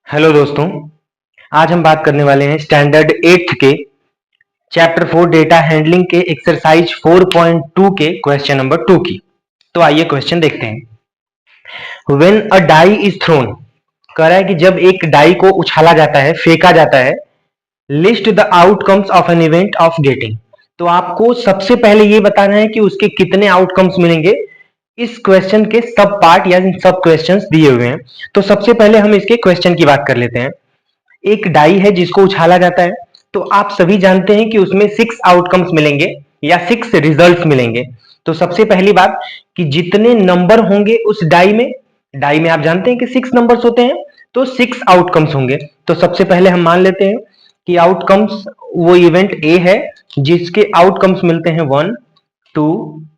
Hello दोस्तों। आज हम बात करने वाले हैं स्टैंडर्ड 8th के चैप्टर 4 डेटा हैंडलिंग के एक्सरसाइज 4.2 के क्वेश्चन नंबर 2 की। तो आइए क्वेश्चन देखते हैं। When a die is thrown, कह रहा है कि जब एक डाई को उछाला जाता है, फेंका जाता है, list the outcomes of an event of getting. तो आपको सबसे पहले ये बताना है कि उसके कितने आउटकम्स मिलेंगे। इस क्वेश्चन के सब पार्ट या सब क्वेश्चंस दिए हुए हैं। तो सबसे पहले हम इसके क्वेश्चन की बात कर लेते हैं। एक डाई है जिसको उछाला जाता है, तो आप सभी जानते हैं कि उसमें 6 आउटकम्स मिलेंगे या 6 रिजल्ट्स मिलेंगे। तो सबसे पहली बात कि जितने नंबर होंगे उस डाई में आप जानते हैं कि 6 नंबर्स होते हैं, तो 6 आउटकम्स होंगे। तो सबसे पहले हम मान लेते हैं कि आउटकम्स वो इवेंट ए है जिसके आउटकम्स मिलते हैं 1 2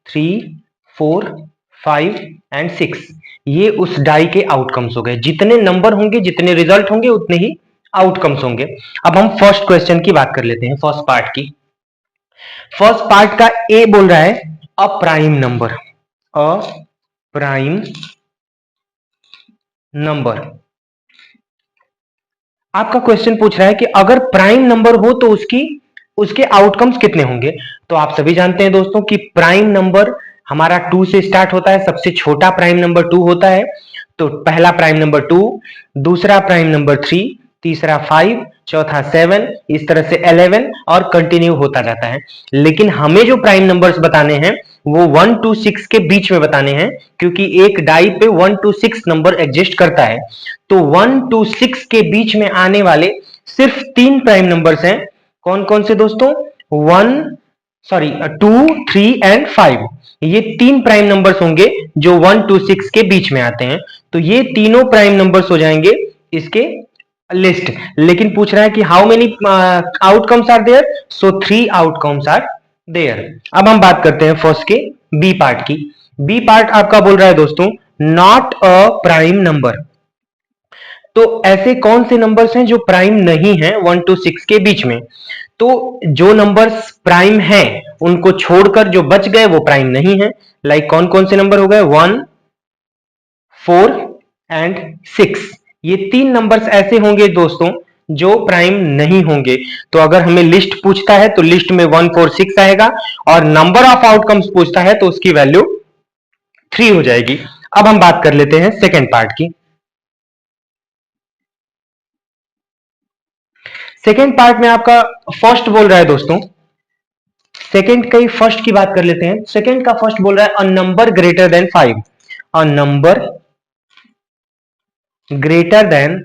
3 4 5 एंड 6। ये उस डाई के आउटकम्स हो गए। जितने नंबर होंगे, जितने रिजल्ट होंगे, उतने ही आउटकम्स होंगे। अब हम फर्स्ट क्वेश्चन की बात कर लेते हैं, फर्स्ट पार्ट की। फर्स्ट पार्ट का ए बोल रहा है a prime number. A prime number. आपका क्वेश्चन पूछ रहा है कि अगर प्राइम नंबर हो तो उसके आउटकम्स कितने होंगे। तो आप सभी जानते हैं दोस्तों कि प्राइम नंबर हमारा 2 से स्टार्ट होता है। सबसे छोटा प्राइम नंबर 2 होता है। तो पहला प्राइम नंबर 2, दूसरा प्राइम नंबर 3, तीसरा 5, चौथा 7, इस तरह से 11 और कंटिन्यू होता जाता है। लेकिन हमें जो प्राइम नंबर्स बताने हैं वो 1 to 6 के बीच में बताने हैं, क्योंकि एक डाई पे 1 to 6 नंबर एग्जिस्ट करता है। तो 1 to 6 के बीच में आने वाले सिर्फ 3 प्राइम नंबर्स हैं। कौन कौन से दोस्तों? 2, 3 एंड 5। ये 3 प्राइम नंबर्स होंगे जो 1 to 6 के बीच में आते हैं। तो ये तीनों प्राइम नंबर्स हो जाएंगे इसके लिस्ट। लेकिन पूछ रहा है कि how many outcomes are there, so 3 outcomes are there. अब हम बात करते हैं फर्स्ट के बी पार्ट की। बी पार्ट आपका बोल रहा है दोस्तों नॉट अ प्राइम नंबर। तो ऐसे कौन से नंबर्स हैं जो प्राइम नहीं है 1 to 6 के बीच में? तो जो नंबर्स प्राइम हैं उनको छोड़कर जो बच गए वो प्राइम नहीं है। लाइक कौन कौन से नंबर हो गए? 1, 4 एंड 6। ये 3 नंबर्स ऐसे होंगे दोस्तों जो प्राइम नहीं होंगे। तो अगर हमें लिस्ट पूछता है तो लिस्ट में 1 4 6 आएगा, और नंबर ऑफ आउटकम्स पूछता है तो उसकी वैल्यू 3 हो जाएगी। अब हम बात कर लेते हैं सेकेंड पार्ट की। सेकेंड पार्ट में आपका फर्स्ट बोल रहा है दोस्तों, सेकेंड का ही फर्स्ट की बात कर लेते हैं। सेकेंड का फर्स्ट बोल रहा है a number greater than 5। A number greater than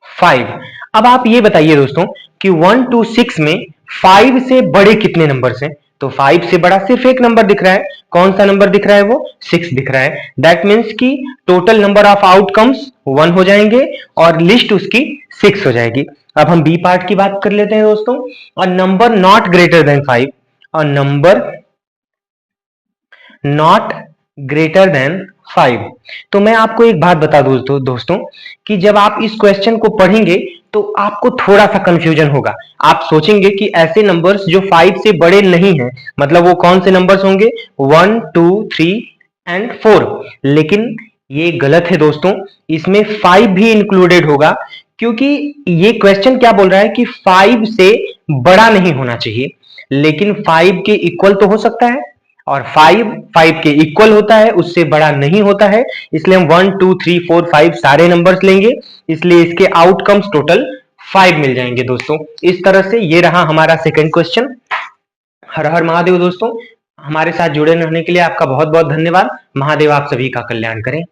5। अब आप ये बताइए दोस्तों कि 1 to 6 में 5 से बड़े कितने नंबर्स हैं? तो 5 से बड़ा सिर्फ एक नंबर दिख रहा है। कौन सा नंबर दिख रहा है? वो 6 दिख रहा है। दैट मीन्स कि टोटल नंबर ऑफ आउटकम्स 1 हो जाएंगे और लिस्ट उसकी 6 हो जाएगी। अब हम बी पार्ट की बात कर लेते हैं दोस्तों। A number not greater than 5। A number not greater than 5। तो मैं आपको एक बात बता दूं दोस्तों कि जब आप इस क्वेश्चन को पढ़ेंगे तो आपको थोड़ा सा कंफ्यूजन होगा। आप सोचेंगे कि ऐसे नंबर्स जो 5 से बड़े नहीं हैं, मतलब वो कौन से नंबर्स होंगे? 1 2 3 एंड 4। लेकिन ये गलत है दोस्तों, इसमें 5 भी इंक्लूडेड होगा, क्योंकि ये क्वेश्चन क्या बोल रहा है कि 5 से बड़ा नहीं होना चाहिए, लेकिन 5 के इक्वल तो हो सकता है। और 5 के इक्वल होता है, उससे बड़ा नहीं होता है। इसलिए हम 1 2 3 4 5 सारे नंबर्स लेंगे, इसलिए इसके आउटकम्स टोटल 5 मिल जाएंगे दोस्तों। इस तरह से ये रहा हमारा सेकंड क्वेश्चन। हर हर महादेव दोस्तों। हमारे साथ जुड़े रहने के लिए आपका बहुत बहुत धन्यवाद। महादेव आप सभी का कल्याण करें।